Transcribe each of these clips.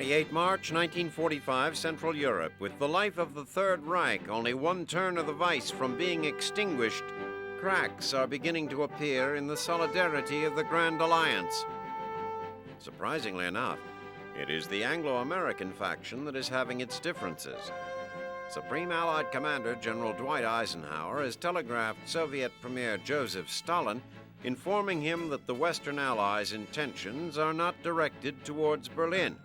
28 March 1945, Central Europe. With the life of the Third Reich only one turn of the vice from being extinguished, cracks are beginning to appear in the solidarity of the Grand Alliance. Surprisingly enough, it is the Anglo-American faction that is having its differences. Supreme Allied Commander General Dwight Eisenhower has telegraphed Soviet Premier Joseph Stalin, informing him that the Western Allies' intentions are not directed towards Berlin.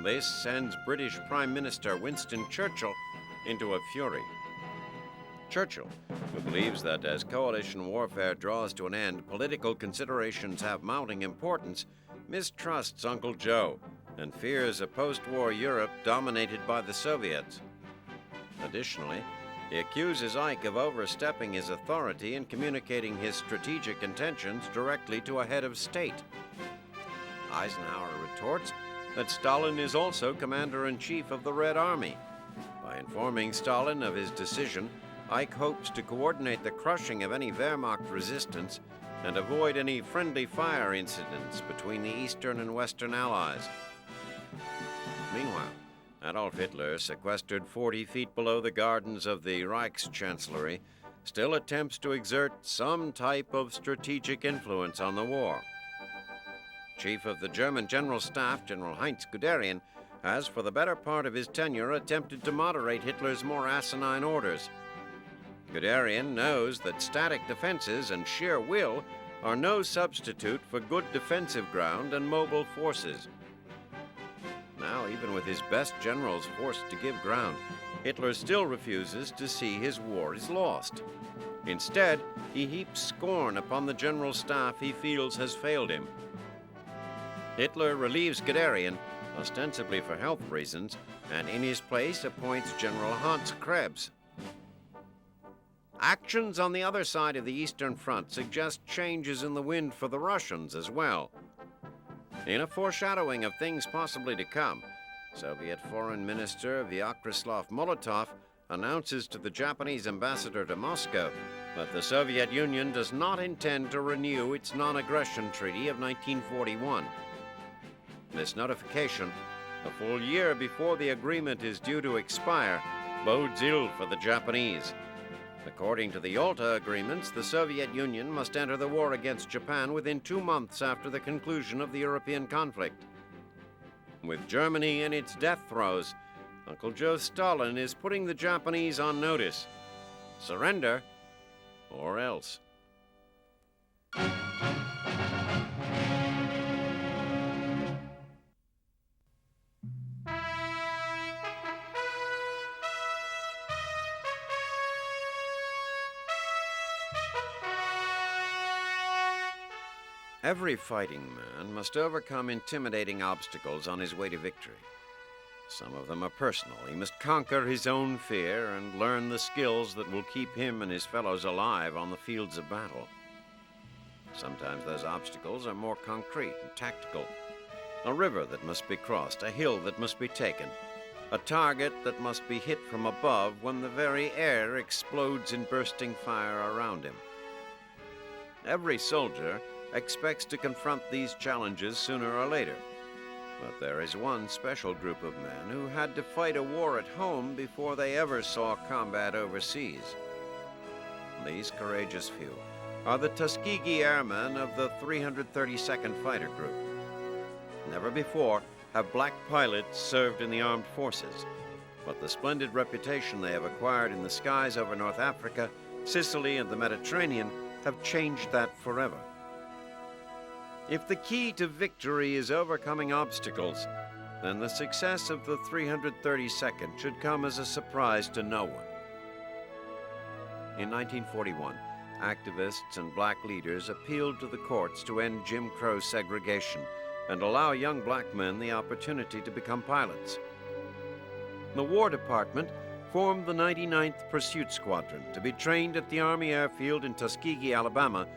This sends British Prime Minister Winston Churchill into a fury. Churchill, who believes that as coalition warfare draws to an end, political considerations have mounting importance, mistrusts Uncle Joe and fears a post-war Europe dominated by the Soviets. Additionally, he accuses Ike of overstepping his authority and communicating his strategic intentions directly to a head of state. Eisenhower retorts that Stalin is also commander-in-chief of the Red Army. By informing Stalin of his decision, Ike hopes to coordinate the crushing of any Wehrmacht resistance and avoid any friendly fire incidents between the Eastern and Western Allies. Meanwhile, Adolf Hitler, sequestered 40 feet below the gardens of the Reichschancellery, still attempts to exert some type of strategic influence on the war. Chief of the German General Staff, General Heinz Guderian, has for the better part of his tenure attempted to moderate Hitler's more asinine orders. Guderian knows that static defenses and sheer will are no substitute for good defensive ground and mobile forces. Now, even with his best generals forced to give ground, Hitler still refuses to see his war is lost. Instead, he heaps scorn upon the general staff he feels has failed him. Hitler relieves Guderian, ostensibly for health reasons, and in his place appoints General Hans Krebs. Actions on the other side of the Eastern Front suggest changes in the wind for the Russians as well. In a foreshadowing of things possibly to come, Soviet Foreign Minister Vyacheslav Molotov announces to the Japanese ambassador to Moscow that the Soviet Union does not intend to renew its non-aggression treaty of 1941. This notification, a full year before the agreement is due to expire, bodes ill for the Japanese. According to the Yalta agreements, the Soviet Union must enter the war against Japan within 2 months after the conclusion of the European conflict. With Germany in its death throes, Uncle Joe Stalin is putting the Japanese on notice. Surrender, or else. Every fighting man must overcome intimidating obstacles on his way to victory. Some of them are personal. He must conquer his own fear and learn the skills that will keep him and his fellows alive on the fields of battle. Sometimes those obstacles are more concrete and tactical. A river that must be crossed, a hill that must be taken, a target that must be hit from above when the very air explodes in bursting fire around him. Every soldier expects to confront these challenges sooner or later. But there is one special group of men who had to fight a war at home before they ever saw combat overseas. These courageous few are the Tuskegee Airmen of the 332nd Fighter Group. Never before have black pilots served in the armed forces, but the splendid reputation they have acquired in the skies over North Africa, Sicily, and the Mediterranean have changed that forever. If the key to victory is overcoming obstacles, then the success of the 332nd should come as a surprise to no one. In 1941, activists and black leaders appealed to the courts to end Jim Crow segregation and allow young black men the opportunity to become pilots. The War Department formed the 99th Pursuit Squadron to be trained at the Army Airfield in Tuskegee, Alabama,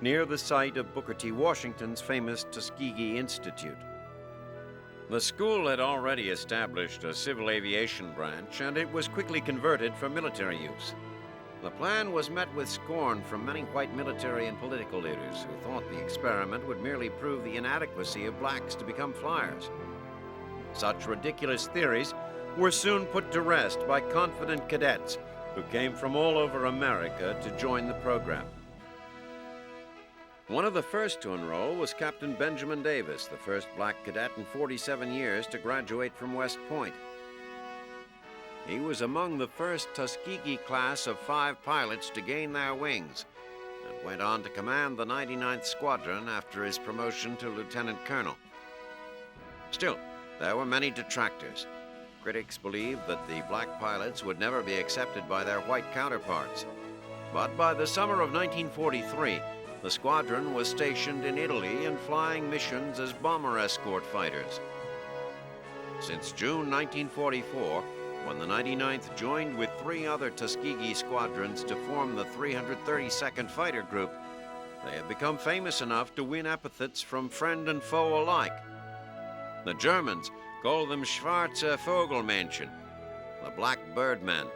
near the site of Booker T. Washington's famous Tuskegee Institute. The school had already established a civil aviation branch, and it was quickly converted for military use. The plan was met with scorn from many white military and political leaders who thought the experiment would merely prove the inadequacy of blacks to become flyers. Such ridiculous theories were soon put to rest by confident cadets who came from all over America to join the program. One of the first to enroll was Captain Benjamin Davis, the first black cadet in 47 years to graduate from West Point. He was among the first Tuskegee class of 5 pilots to gain their wings, and went on to command the 99th Squadron after his promotion to lieutenant colonel. Still, there were many detractors. Critics believed that the black pilots would never be accepted by their white counterparts. But by the summer of 1943, the squadron was stationed in Italy and flying missions as bomber escort fighters. Since June 1944, when the 99th joined with 3 other Tuskegee squadrons to form the 332nd Fighter Group, they have become famous enough to win epithets from friend and foe alike. The Germans call them Schwarze Vogelmännchen, the Black Birdmen.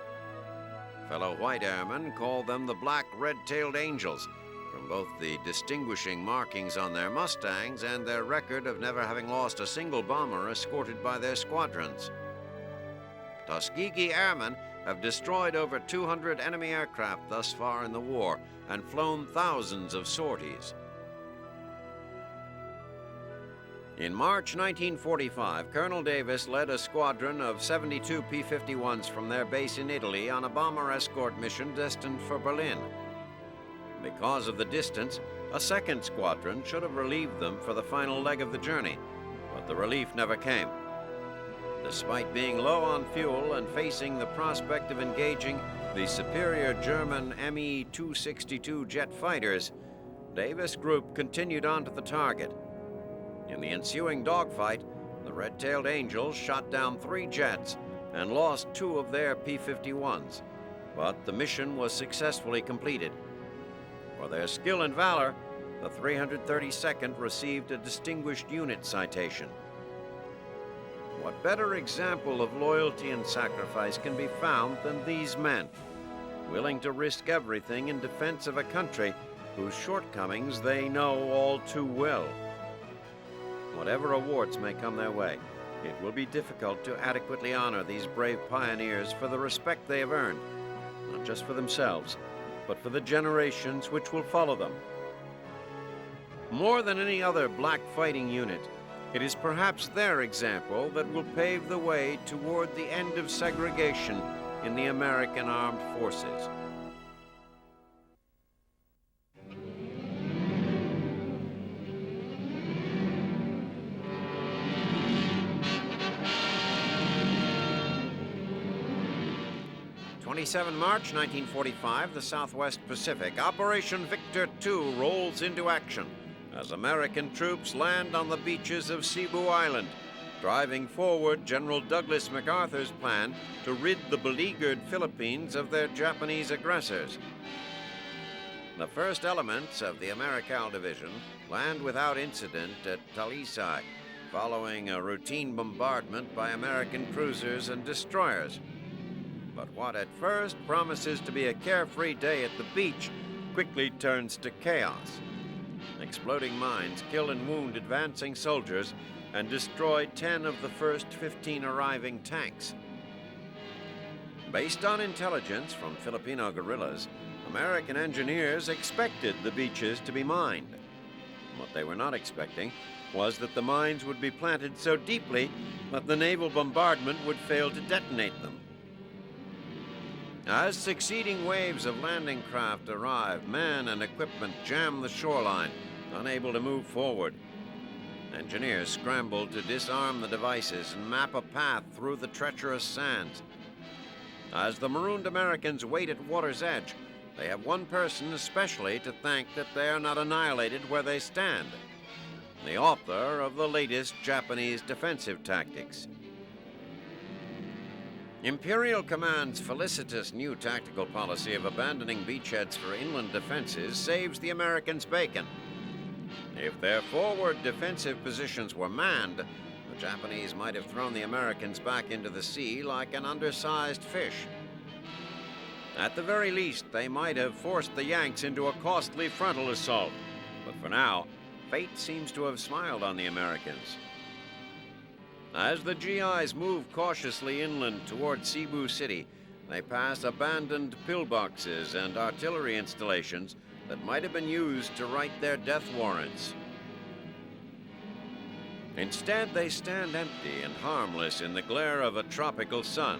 Fellow white airmen call them the Black Red-Tailed Angels, from both the distinguishing markings on their Mustangs and their record of never having lost a single bomber escorted by their squadrons. Tuskegee Airmen have destroyed over 200 enemy aircraft thus far in the war and flown thousands of sorties. In March 1945, Colonel Davis led a squadron of 72 P-51s from their base in Italy on a bomber escort mission destined for Berlin. Because of the distance, a second squadron should have relieved them for the final leg of the journey, but the relief never came. Despite being low on fuel and facing the prospect of engaging the superior German Me-262 jet fighters, Davis' group continued on to the target. In the ensuing dogfight, the Red-Tailed Angels shot down 3 jets and lost 2 of their P-51s, but the mission was successfully completed. For their skill and valor, the 332nd received a Distinguished Unit citation. What better example of loyalty and sacrifice can be found than these men, willing to risk everything in defense of a country whose shortcomings they know all too well? Whatever awards may come their way, it will be difficult to adequately honor these brave pioneers for the respect they have earned, not just for themselves, but for the generations which will follow them. More than any other black fighting unit, it is perhaps their example that will pave the way toward the end of segregation in the American Armed Forces. March 1945, the Southwest Pacific. Operation Victor II rolls into action as American troops land on the beaches of Cebu Island, driving forward General Douglas MacArthur's plan to rid the beleaguered Philippines of their Japanese aggressors. The first elements of the Americal Division land without incident at Talisay, following a routine bombardment by American cruisers and destroyers. But what at first promises to be a carefree day at the beach quickly turns to chaos. Exploding mines kill and wound advancing soldiers and destroy 10 of the first 15 arriving tanks. Based on intelligence from Filipino guerrillas, American engineers expected the beaches to be mined. What they were not expecting was that the mines would be planted so deeply that the naval bombardment would fail to detonate them. As succeeding waves of landing craft arrive, men and equipment jam the shoreline, unable to move forward. Engineers scramble to disarm the devices and map a path through the treacherous sands. As the marooned Americans wait at water's edge, they have one person especially to thank that they are not annihilated where they stand: the author of the latest Japanese defensive tactics. Imperial Command's felicitous new tactical policy of abandoning beachheads for inland defenses saves the Americans bacon. If their forward defensive positions were manned, the Japanese might have thrown the Americans back into the sea like an undersized fish. At the very least, they might have forced the Yanks into a costly frontal assault. But for now, fate seems to have smiled on the Americans. As the GIs move cautiously inland toward Cebu City, they pass abandoned pillboxes and artillery installations that might have been used to write their death warrants. Instead, they stand empty and harmless in the glare of a tropical sun.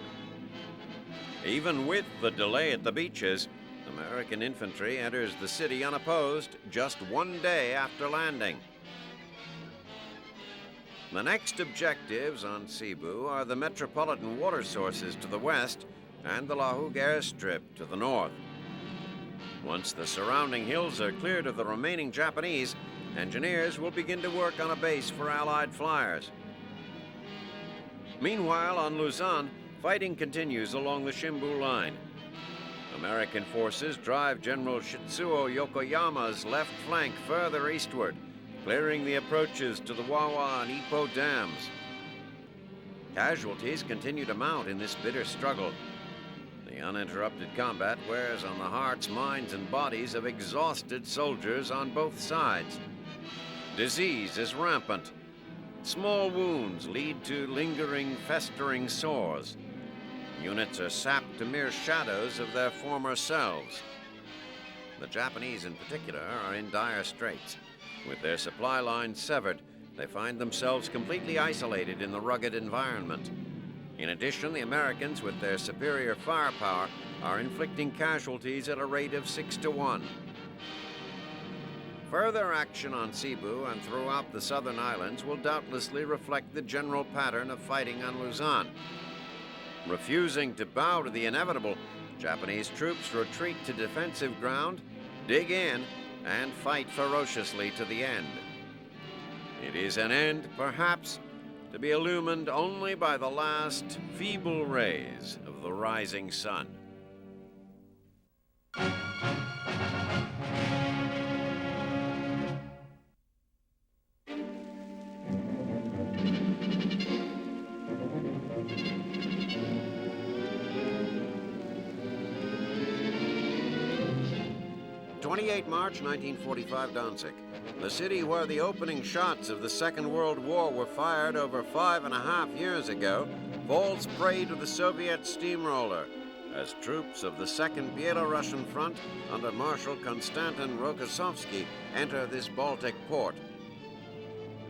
Even with the delay at the beaches, American infantry enters the city unopposed just 1 day after landing. The next objectives on Cebu are the metropolitan water sources to the west and the Lahug airstrip to the north. Once the surrounding hills are cleared of the remaining Japanese, engineers will begin to work on a base for Allied flyers. Meanwhile, on Luzon, fighting continues along the Shimbu line. American forces drive General Shitsuo Yokoyama's left flank further eastward, clearing the approaches to the Wawa and Ipo dams. Casualties continue to mount in this bitter struggle. The uninterrupted combat wears on the hearts, minds, and bodies of exhausted soldiers on both sides. Disease is rampant. Small wounds lead to lingering, festering sores. Units are sapped to mere shadows of their former selves. The Japanese in particular are in dire straits. With their supply lines severed, they find themselves completely isolated in the rugged environment. In addition, the Americans, with their superior firepower, are inflicting casualties at a rate of 6 to 1. Further action on Cebu and throughout the southern islands will doubtlessly reflect the general pattern of fighting on Luzon. Refusing to bow to the inevitable, Japanese troops retreat to defensive ground, dig in, and fight ferociously to the end. It is an end, perhaps, to be illumined only by the last feeble rays of the rising sun. March 1945, Danzig, the city where the opening shots of the Second World War were fired over 5.5 years ago, falls prey to the Soviet steamroller as troops of the Second Belarusian Front under Marshal Konstantin Rokossovsky enter this Baltic port.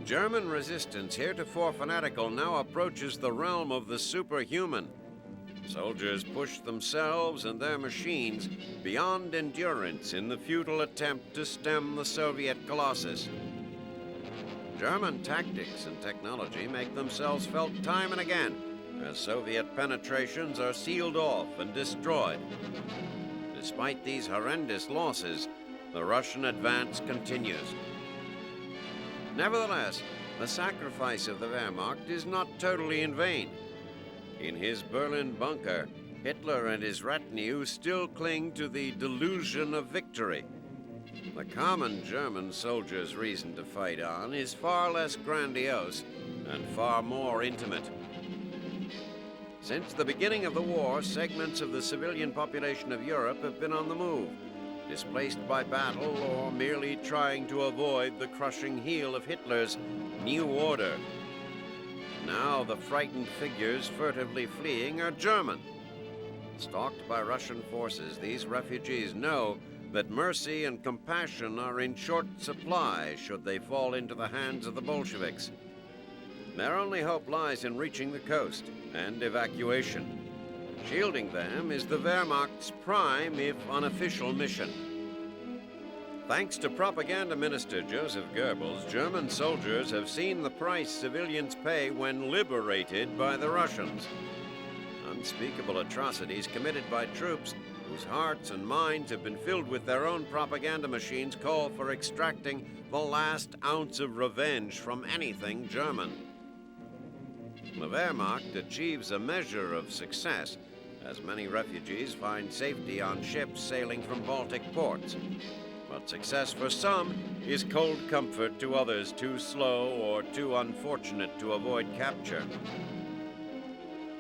German resistance, heretofore fanatical, now approaches the realm of the superhuman. Soldiers push themselves and their machines beyond endurance in the futile attempt to stem the Soviet colossus. German tactics and technology make themselves felt time and again as Soviet penetrations are sealed off and destroyed. Despite these horrendous losses, the Russian advance continues. Nevertheless, the sacrifice of the Wehrmacht is not totally in vain. In his Berlin bunker, Hitler and his retinue still cling to the delusion of victory. The common German soldier's reason to fight on is far less grandiose and far more intimate. Since the beginning of the war, segments of the civilian population of Europe have been on the move, displaced by battle or merely trying to avoid the crushing heel of Hitler's new order. Now the frightened figures furtively fleeing are German. Stalked by Russian forces, these refugees know that mercy and compassion are in short supply should they fall into the hands of the Bolsheviks. Their only hope lies in reaching the coast and evacuation. Shielding them is the Wehrmacht's prime, if unofficial, mission. Thanks to propaganda minister Joseph Goebbels, German soldiers have seen the price civilians pay when liberated by the Russians. Unspeakable atrocities committed by troops whose hearts and minds have been filled with their own propaganda machines call for extracting the last ounce of revenge from anything German. The Wehrmacht achieves a measure of success, as many refugees find safety on ships sailing from Baltic ports. But success for some is cold comfort to others too slow or too unfortunate to avoid capture.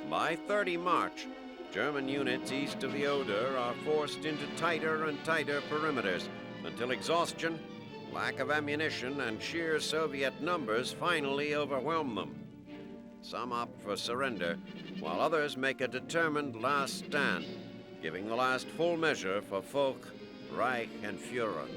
By 30 March, German units east of the Oder are forced into tighter and tighter perimeters until exhaustion, lack of ammunition, and sheer Soviet numbers finally overwhelm them. Some opt for surrender, while others make a determined last stand, giving the last full measure for Volk, Reich, and Führer.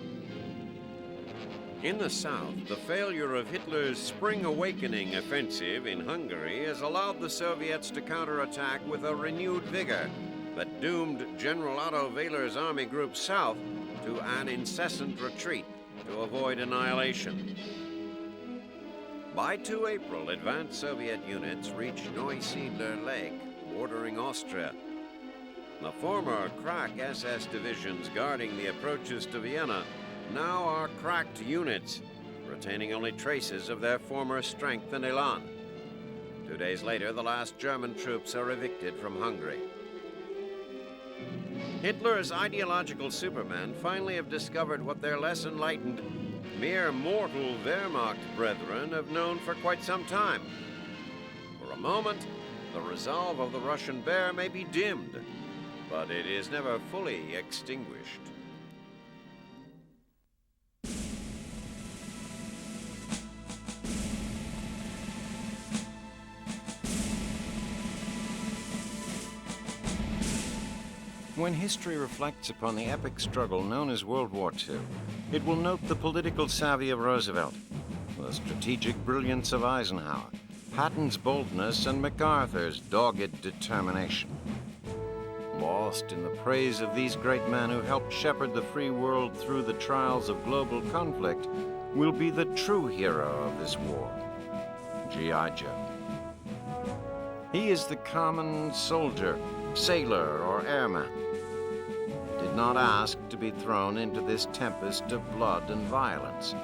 In the south, the failure of Hitler's Spring Awakening offensive in Hungary has allowed the Soviets to counterattack with a renewed vigor that doomed General Otto Wehler's Army Group South to an incessant retreat to avoid annihilation. By 2 April, advanced Soviet units reached Neusiedler Lake, bordering Austria. The former crack SS divisions guarding the approaches to Vienna now are cracked units, retaining only traces of their former strength and elan. 2 days later, the last German troops are evicted from Hungary. Hitler's ideological supermen finally have discovered what their less enlightened, mere mortal Wehrmacht brethren have known for quite some time. For a moment, the resolve of the Russian bear may be dimmed, but it is never fully extinguished. When history reflects upon the epic struggle known as World War II, it will note the political savvy of Roosevelt, the strategic brilliance of Eisenhower, Patton's boldness, and MacArthur's dogged determination. Lost in the praise of these great men who helped shepherd the free world through the trials of global conflict will be the true hero of this war, G.I. Joe. He is the common soldier, sailor, or airman. Did not ask to be thrown into this tempest of blood and violence.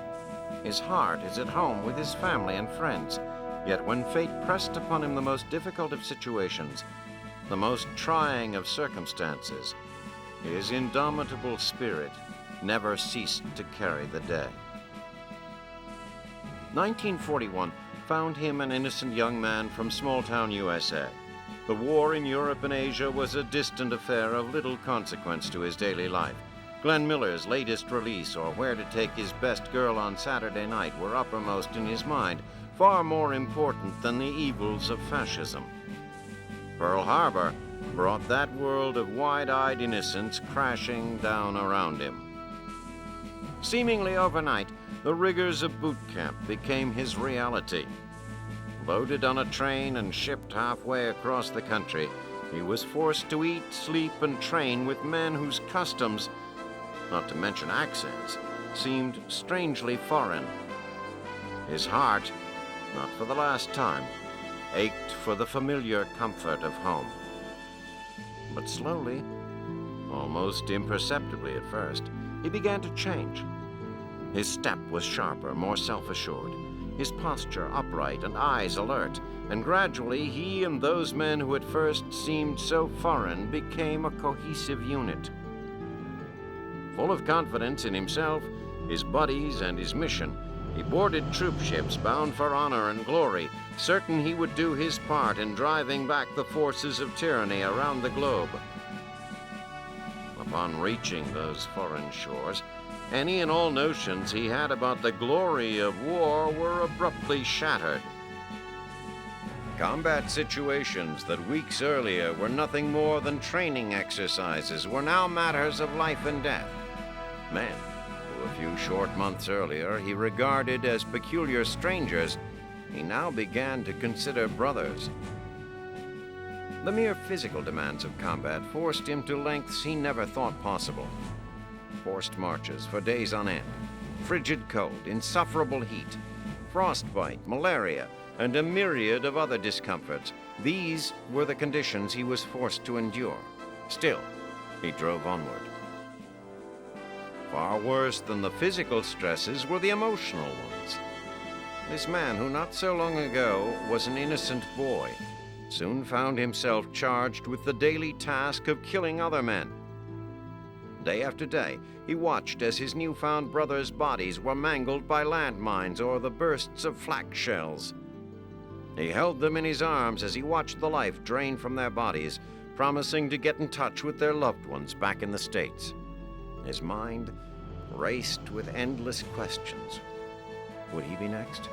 His heart is at home with his family and friends, yet when fate pressed upon him the most difficult of situations, the most trying of circumstances, his indomitable spirit never ceased to carry the day. 1941 found him an innocent young man from small-town USA. The war in Europe and Asia was a distant affair of little consequence to his daily life. Glenn Miller's latest release, or Where to Take His Best Girl on Saturday Night, were uppermost in his mind, far more important than the evils of fascism. Pearl Harbor brought that world of wide-eyed innocence crashing down around him. Seemingly overnight, the rigors of boot camp became his reality. Loaded on a train and shipped halfway across the country, he was forced to eat, sleep, and train with men whose customs, not to mention accents, seemed strangely foreign. His heart, not for the last time, ached for the familiar comfort of home. But slowly, almost imperceptibly at first, he began to change. His step was sharper, more self-assured, his posture upright and eyes alert, and gradually he and those men who at first seemed so foreign became a cohesive unit. Full of confidence in himself, his buddies, and his mission, he boarded troop ships bound for honor and glory, certain he would do his part in driving back the forces of tyranny around the globe. Upon reaching those foreign shores, any and all notions he had about the glory of war were abruptly shattered. Combat situations that weeks earlier were nothing more than training exercises were now matters of life and death. Men who a few short months earlier he regarded as peculiar strangers, he now began to consider brothers. The mere physical demands of combat forced him to lengths he never thought possible. Forced marches for days on end, frigid cold, insufferable heat, frostbite, malaria, and a myriad of other discomforts. These were the conditions he was forced to endure. Still, he drove onward. Far worse than the physical stresses were the emotional ones. This man, who not so long ago was an innocent boy, soon found himself charged with the daily task of killing other men. Day after day, he watched as his newfound brothers' bodies were mangled by landmines or the bursts of flak shells. He held them in his arms as he watched the life drain from their bodies, promising to get in touch with their loved ones back in the States. His mind raced with endless questions. Would he be next?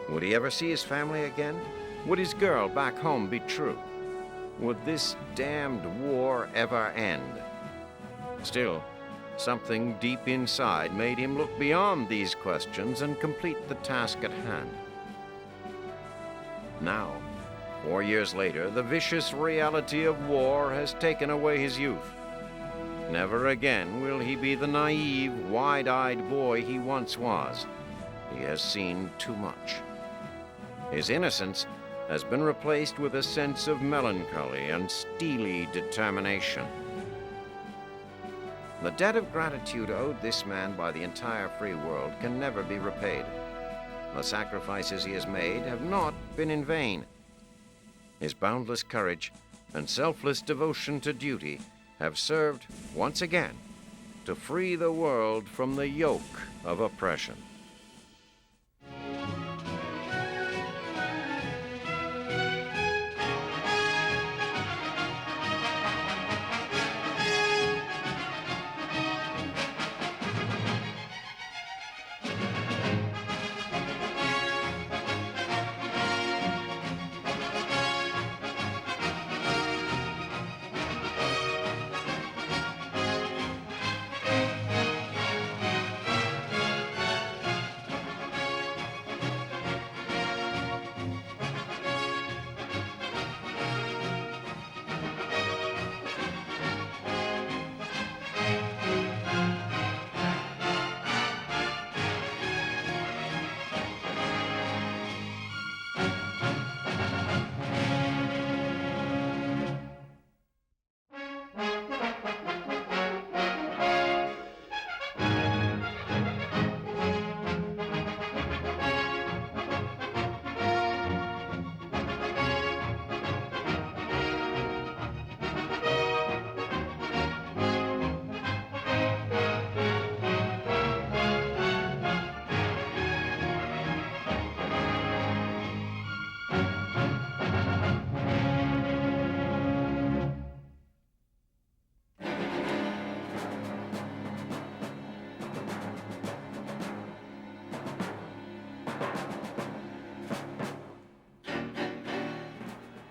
Would he ever see his family again? Would his girl back home be true? Would this damned war ever end? Still, something deep inside made him look beyond these questions and complete the task at hand. Now, 4 years later, the vicious reality of war has taken away his youth. Never again will he be the naive, wide-eyed boy he once was. He has seen too much. His innocence has been replaced with a sense of melancholy and steely determination. The debt of gratitude owed this man by the entire free world can never be repaid. The sacrifices he has made have not been in vain. His boundless courage and selfless devotion to duty have served, once again, to free the world from the yoke of oppression.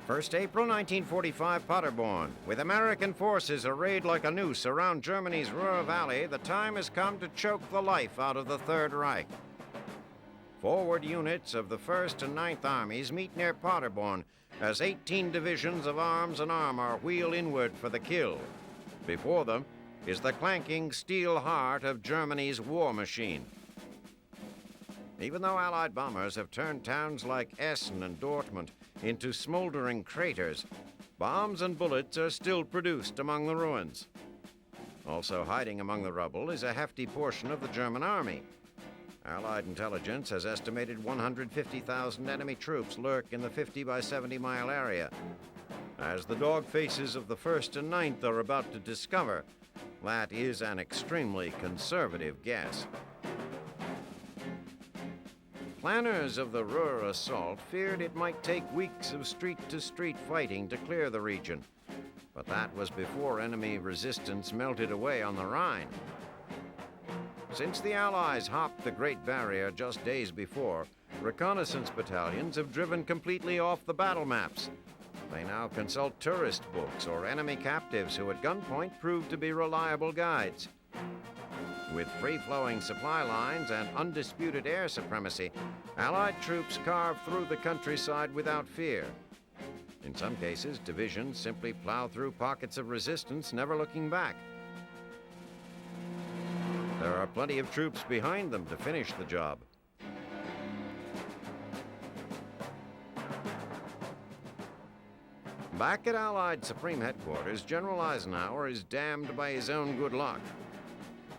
First April 1945, Paderborn. With American forces arrayed like a noose around Germany's Ruhr Valley, the time has come to choke the life out of the Third Reich. Forward units of the 1st and 9th Armies meet near Paderborn as 18 divisions of arms and armor wheel inward for the kill. Before them is the clanking steel heart of Germany's war machine. Even though Allied bombers have turned towns like Essen and Dortmund into smoldering craters, bombs and bullets are still produced among the ruins. Also hiding among the rubble is a hefty portion of the German army. Allied intelligence has estimated 150,000 enemy troops lurk in the 50 by 70 mile area. As the dog faces of the 1st and 9th are about to discover, that is an extremely conservative guess. Planners of the Ruhr assault feared it might take weeks of street-to-street fighting to clear the region, but that was before enemy resistance melted away on the Rhine. Since the Allies hopped the Great Barrier just days before, reconnaissance battalions have driven completely off the battle maps. They now consult tourist books or enemy captives who at gunpoint prove to be reliable guides. With free-flowing supply lines and undisputed air supremacy, Allied troops carve through the countryside without fear. In some cases, divisions simply plow through pockets of resistance, never looking back. There are plenty of troops behind them to finish the job. Back at Allied Supreme Headquarters, General Eisenhower is damned by his own good luck.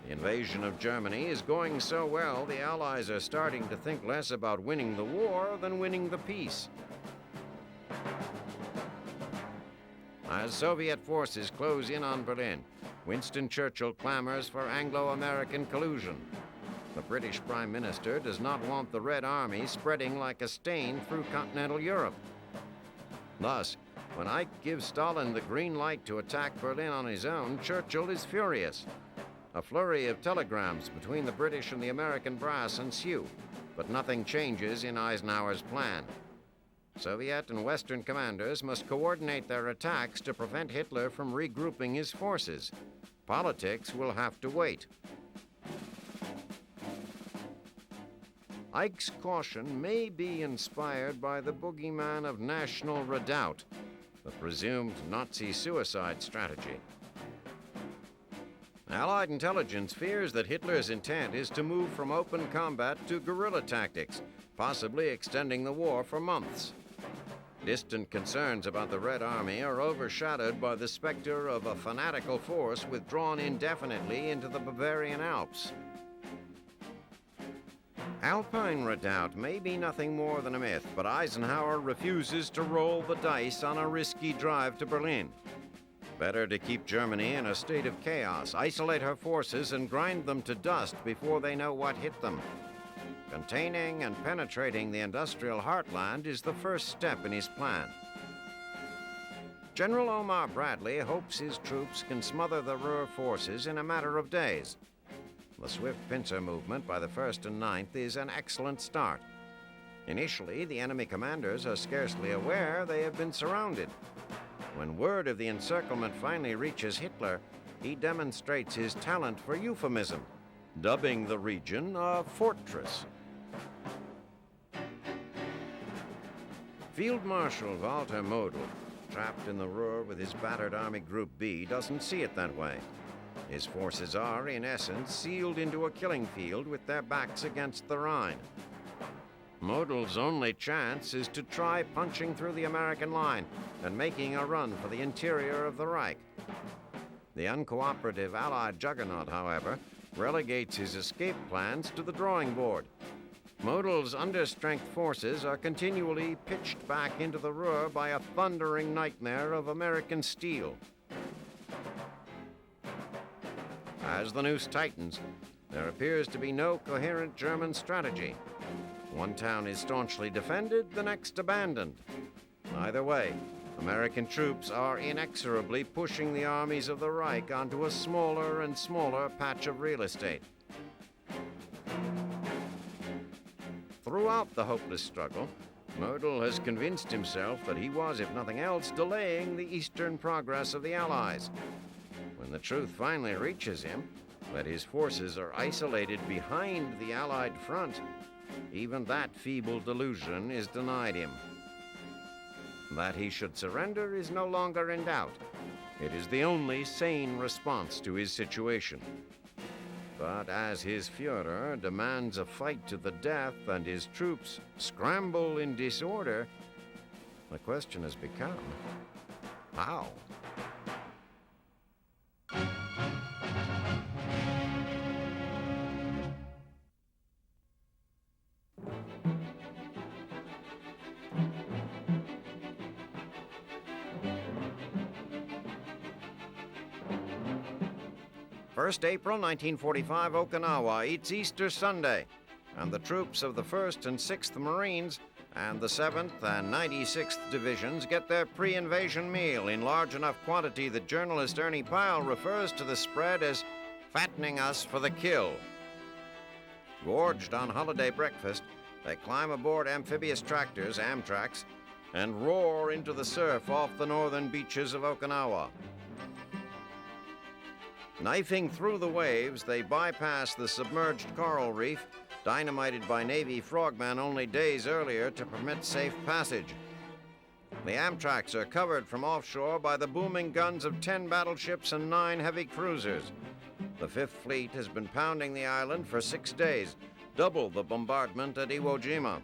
The invasion of Germany is going so well, the Allies are starting to think less about winning the war than winning the peace. As Soviet forces close in on Berlin, Winston Churchill clamors for Anglo-American collusion. The British Prime Minister does not want the Red Army spreading like a stain through continental Europe. Thus, when Reich gives Stalin the green light to attack Berlin on his own, Churchill is furious. A flurry of telegrams between the British and the American brass ensue, but nothing changes in Eisenhower's plan. Soviet and Western commanders must coordinate their attacks to prevent Hitler from regrouping his forces. Politics will have to wait. Eich's caution may be inspired by the boogeyman of national redoubt, the presumed Nazi suicide strategy. Allied intelligence fears that Hitler's intent is to move from open combat to guerrilla tactics, possibly extending the war for months. Distant concerns about the Red Army are overshadowed by the specter of a fanatical force withdrawn indefinitely into the Bavarian Alps. Alpine redoubt may be nothing more than a myth, but Eisenhower refuses to roll the dice on a risky drive to Berlin. Better to keep Germany in a state of chaos, isolate her forces, and grind them to dust before they know what hit them. Containing and penetrating the industrial heartland is the first step in his plan. General Omar Bradley hopes his troops can smother the Ruhr forces in a matter of days. The swift pincer movement by the 1st and 9th is an excellent start. Initially, the enemy commanders are scarcely aware they have been surrounded. When word of the encirclement finally reaches Hitler, he demonstrates his talent for euphemism, dubbing the region a fortress. Field Marshal Walter Model, trapped in the Ruhr with his battered Army Group B, doesn't see it that way. His forces are, in essence, sealed into a killing field with their backs against the Rhine. Model's only chance is to try punching through the American line and making a run for the interior of the Reich. The uncooperative Allied juggernaut, however, relegates his escape plans to the drawing board. Model's understrength forces are continually pitched back into the Ruhr by a thundering nightmare of American steel. As the noose tightens, there appears to be no coherent German strategy. One town is staunchly defended, the next abandoned. Either way, American troops are inexorably pushing the armies of the Reich onto a smaller and smaller patch of real estate. Throughout the hopeless struggle, Model has convinced himself that he was, if nothing else, delaying the eastern progress of the Allies. When the truth finally reaches him, that his forces are isolated behind the Allied front, even that feeble delusion is denied him. That he should surrender is no longer in doubt. It is the only sane response to his situation. But as his Führer demands a fight to the death and his troops scramble in disorder, the question has become, how? April 1945, Okinawa. It's Easter Sunday, and the troops of the 1st and 6th Marines and the 7th and 96th Divisions get their pre-invasion meal in large enough quantity that journalist Ernie Pyle refers to the spread as fattening us for the kill. Gorged on holiday breakfast, they climb aboard amphibious tractors, Amtraks, and roar into the surf off the northern beaches of Okinawa. Knifing through the waves, they bypass the submerged coral reef, dynamited by Navy frogmen only days earlier to permit safe passage. The Amtraks are covered from offshore by the booming guns of 10 battleships and 9 heavy cruisers. The Fifth Fleet has been pounding the island for 6 days, double the bombardment at Iwo Jima.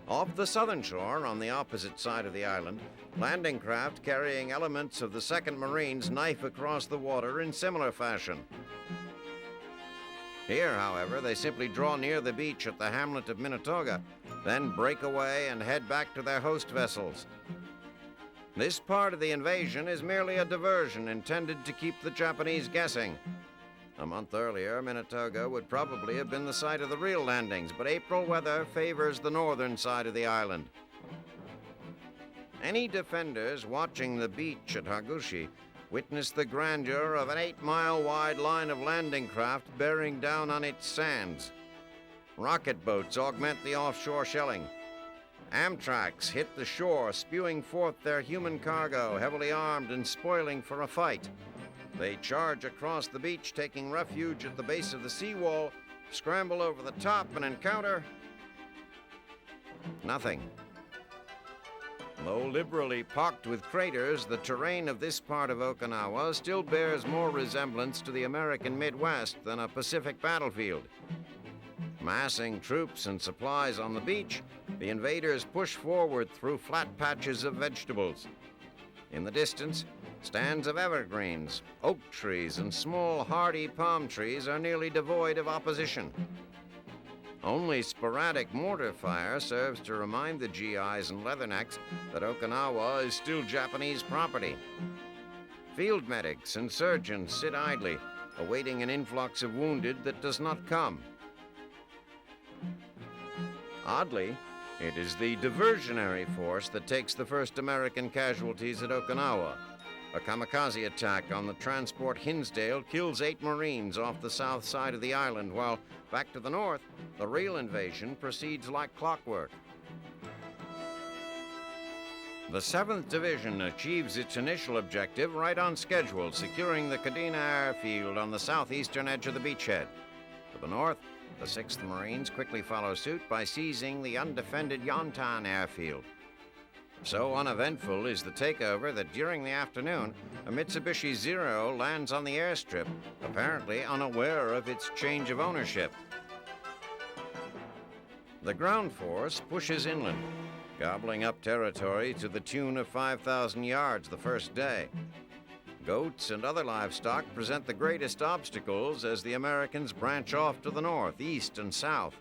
Off the southern shore, on the opposite side of the island, landing craft carrying elements of the 2nd Marines knife across the water in similar fashion. Here, however, they simply draw near the beach at the hamlet of Minatoga, then break away and head back to their host vessels. This part of the invasion is merely a diversion intended to keep the Japanese guessing. A month earlier, Minatoga would probably have been the site of the real landings, but April weather favors the northern side of the island. Any defenders watching the beach at Hagushi witness the grandeur of an 8-mile-wide line of landing craft bearing down on its sands. Rocket boats augment the offshore shelling. Amtraks hit the shore, spewing forth their human cargo, heavily armed and spoiling for a fight. They charge across the beach, taking refuge at the base of the seawall, scramble over the top, and encounter nothing. Though liberally pocked with craters, the terrain of this part of Okinawa still bears more resemblance to the American Midwest than a Pacific battlefield. Massing troops and supplies on the beach, the invaders push forward through flat patches of vegetables. In the distance, stands of evergreens, oak trees, and small hardy palm trees are nearly devoid of opposition. Only sporadic mortar fire serves to remind the GIs and leathernecks that Okinawa is still Japanese property. Field medics and surgeons sit idly, awaiting an influx of wounded that does not come. Oddly, it is the diversionary force that takes the first American casualties at Okinawa. A kamikaze attack on the transport Hinsdale kills 8 Marines off the south side of the island, while back to the north, the real invasion proceeds like clockwork. The 7th Division achieves its initial objective right on schedule, securing the Kadena airfield on the southeastern edge of the beachhead. To the north, the 6th Marines quickly follow suit by seizing the undefended Yontan airfield. So uneventful is the takeover that during the afternoon, a Mitsubishi Zero lands on the airstrip, apparently unaware of its change of ownership. The ground force pushes inland, gobbling up territory to the tune of 5,000 yards the first day. Goats and other livestock present the greatest obstacles as the Americans branch off to the north, east, and south.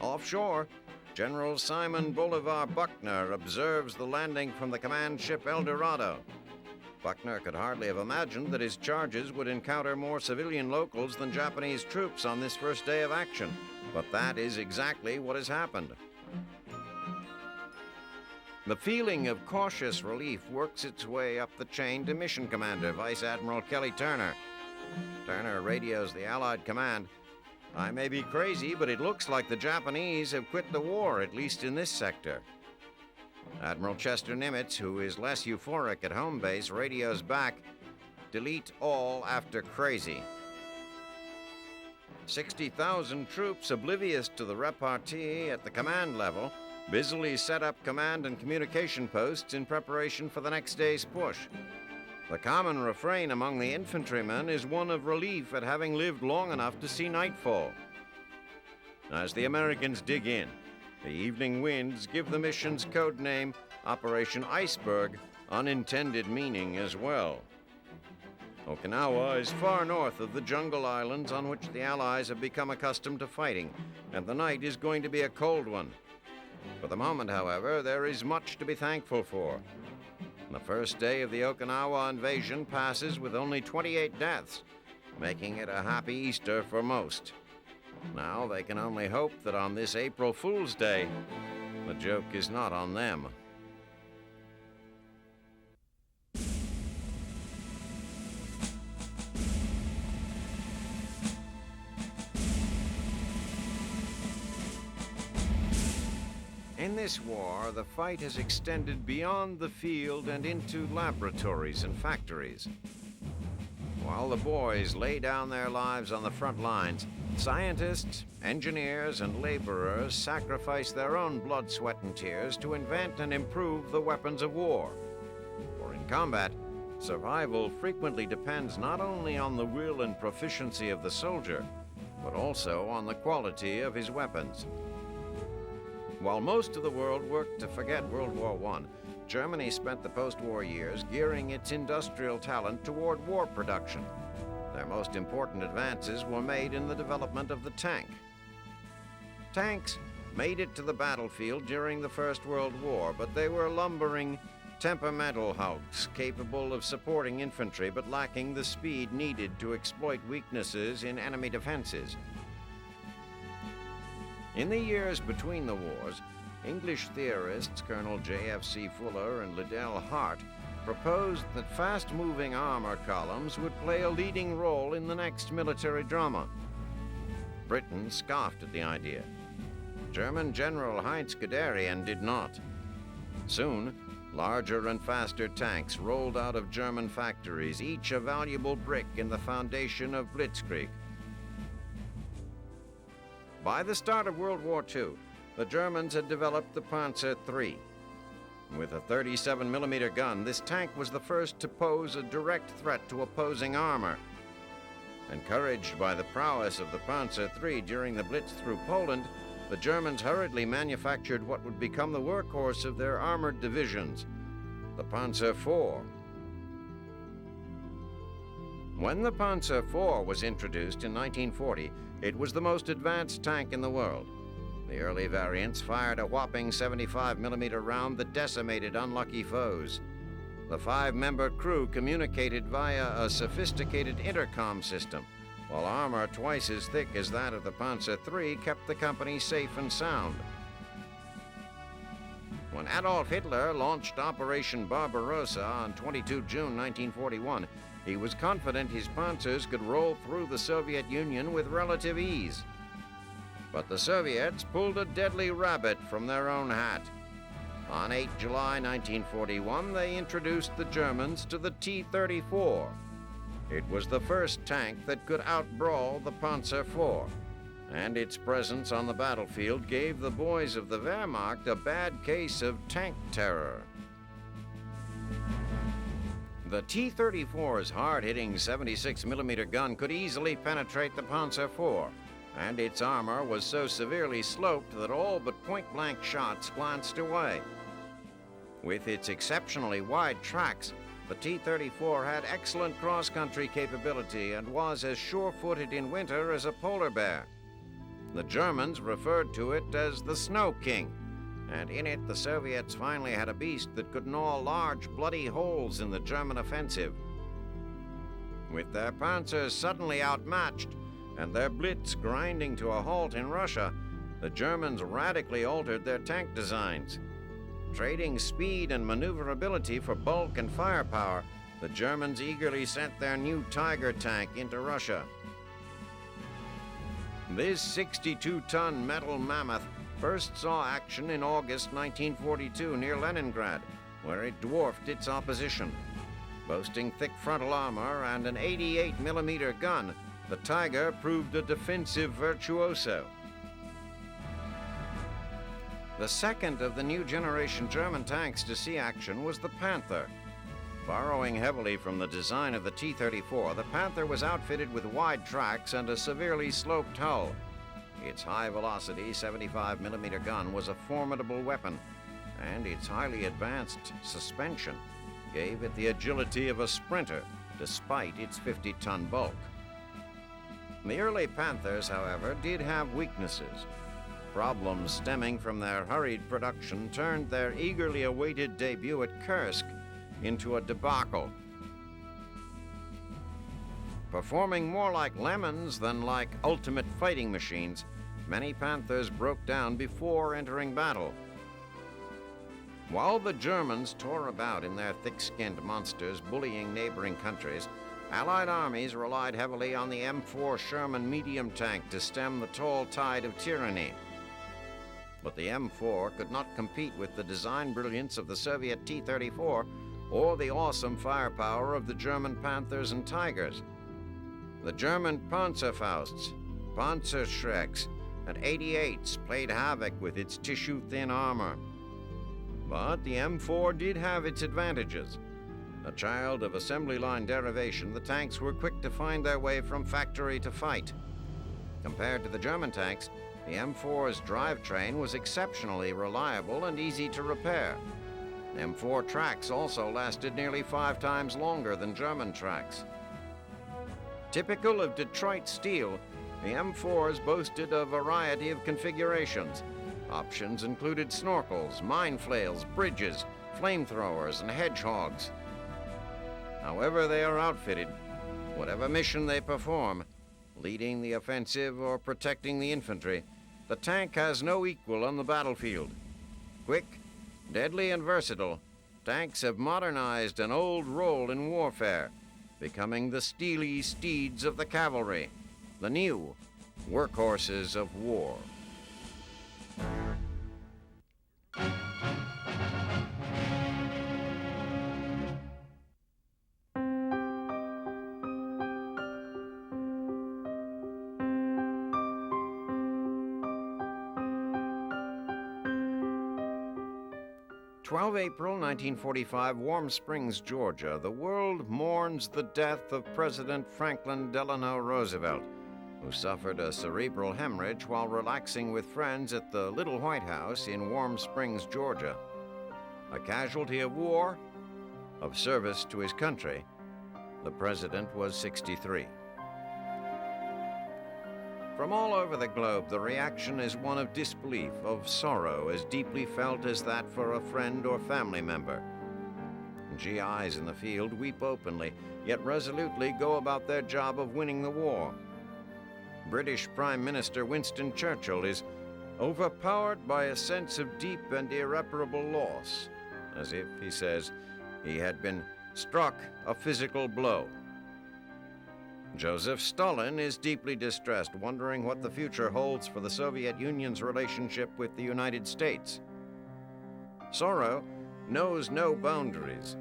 Offshore, General Simon Bolivar Buckner observes the landing from the command ship El Dorado. Buckner could hardly have imagined that his charges would encounter more civilian locals than Japanese troops on this first day of action, but that is exactly what has happened. The feeling of cautious relief works its way up the chain to Mission Commander Vice Admiral Kelly Turner. Turner radios the Allied command. "I may be crazy, but it looks like the Japanese have quit the war, at least in this sector." Admiral Chester Nimitz, who is less euphoric at home base, radios back, "Delete all after crazy." 60,000 troops, oblivious to the repartee at the command level, busily set up command and communication posts in preparation for the next day's push. The common refrain among the infantrymen is one of relief at having lived long enough to see nightfall. As the Americans dig in, the evening winds give the mission's code name Operation Iceberg unintended meaning as well. Okinawa is far north of the jungle islands on which the Allies have become accustomed to fighting, and the night is going to be a cold one. For the moment, however, there is much to be thankful for. The first day of the Okinawa invasion passes with only 28 deaths, making it a happy Easter for most. Now they can only hope that on this April Fool's Day, the joke is not on them. In this war, the fight has extended beyond the field and into laboratories and factories. While the boys lay down their lives on the front lines, scientists, engineers, and laborers sacrifice their own blood, sweat, and tears to invent and improve the weapons of war. For in combat, survival frequently depends not only on the will and proficiency of the soldier, but also on the quality of his weapons. While most of the world worked to forget World War I, Germany spent the post-war years gearing its industrial talent toward war production. Their most important advances were made in the development of the tank. Tanks made it to the battlefield during the First World War, but they were lumbering, temperamental hulks capable of supporting infantry but lacking the speed needed to exploit weaknesses in enemy defenses. In the years between the wars, English theorists Colonel J.F.C. Fuller and Liddell Hart proposed that fast-moving armor columns would play a leading role in the next military drama. Britain scoffed at the idea. German General Heinz Guderian did not. Soon, larger and faster tanks rolled out of German factories, each a valuable brick in the foundation of Blitzkrieg. By the start of World War II, the Germans had developed the Panzer III. With a 37mm gun, this tank was the first to pose a direct threat to opposing armor. Encouraged by the prowess of the Panzer III during the Blitz through Poland, the Germans hurriedly manufactured what would become the workhorse of their armored divisions, the Panzer IV. When the Panzer IV was introduced in 1940, it was the most advanced tank in the world. The early variants fired a whopping 75mm round that decimated unlucky foes. The 5-member crew communicated via a sophisticated intercom system, while armor twice as thick as that of the Panzer III kept the company safe and sound. When Adolf Hitler launched Operation Barbarossa on 22 June 1941, he was confident his panzers could roll through the Soviet Union with relative ease. But the Soviets pulled a deadly rabbit from their own hat. On 8 July 1941, they introduced the Germans to the T-34. It was the first tank that could outbrawl the Panzer IV, and its presence on the battlefield gave the boys of the Wehrmacht a bad case of tank terror. The T-34's hard-hitting 76mm gun could easily penetrate the Panzer IV, and its armor was so severely sloped that all but point-blank shots glanced away. With its exceptionally wide tracks, the T-34 had excellent cross-country capability and was as sure-footed in winter as a polar bear. The Germans referred to it as the Snow King, and in it the Soviets finally had a beast that could gnaw large, bloody holes in the German offensive. With their panzers suddenly outmatched and their Blitz grinding to a halt in Russia, the Germans radically altered their tank designs. Trading speed and maneuverability for bulk and firepower, the Germans eagerly sent their new Tiger tank into Russia. This 62-ton metal mammoth first saw action in August 1942 near Leningrad, where it dwarfed its opposition. Boasting thick frontal armor and an 88mm gun, the Tiger proved a defensive virtuoso. The second of the new generation German tanks to see action was the Panther. Borrowing heavily from the design of the T-34, the Panther was outfitted with wide tracks and a severely sloped hull. Its high-velocity 75mm gun was a formidable weapon, and its highly advanced suspension gave it the agility of a sprinter, despite its 50-ton bulk. The early Panthers, however, did have weaknesses. Problems stemming from their hurried production turned their eagerly awaited debut at Kursk into a debacle. Performing more like lemons than like ultimate fighting machines, many Panthers broke down before entering battle. While the Germans tore about in their thick-skinned monsters, bullying neighboring countries, Allied armies relied heavily on the M4 Sherman medium tank to stem the tall tide of tyranny. But the M4 could not compete with the design brilliance of the Soviet T-34 or the awesome firepower of the German Panthers and Tigers. The German Panzerfausts, Panzerschrecks, and 88s played havoc with its tissue-thin armor. But the M4 did have its advantages. A child of assembly line derivation, the tanks were quick to find their way from factory to fight. Compared to the German tanks, the M4's drivetrain was exceptionally reliable and easy to repair. M4 tracks also lasted nearly 5 times longer than German tracks. Typical of Detroit steel, the M4s boasted a variety of configurations. Options included snorkels, mine flails, bridges, flamethrowers, and hedgehogs. However they are outfitted, whatever mission they perform, leading the offensive or protecting the infantry, the tank has no equal on the battlefield. Quick, deadly, and versatile, tanks have modernized an old role in warfare, becoming the steely steeds of the cavalry, the new workhorses of war. April 1945, Warm Springs, Georgia. The world mourns the death of President Franklin Delano Roosevelt, who suffered a cerebral hemorrhage while relaxing with friends at the Little White House in Warm Springs, Georgia. A casualty of war, of service to his country. The president was 63. From all over the globe, the reaction is one of disbelief, of sorrow as deeply felt as that for a friend or family member. GIs in the field weep openly, yet resolutely go about their job of winning the war. British Prime Minister Winston Churchill is overpowered by a sense of deep and irreparable loss, as if, he says, he had been struck a physical blow. Joseph Stalin is deeply distressed, wondering what the future holds for the Soviet Union's relationship with the United States. Sorrow knows no boundaries.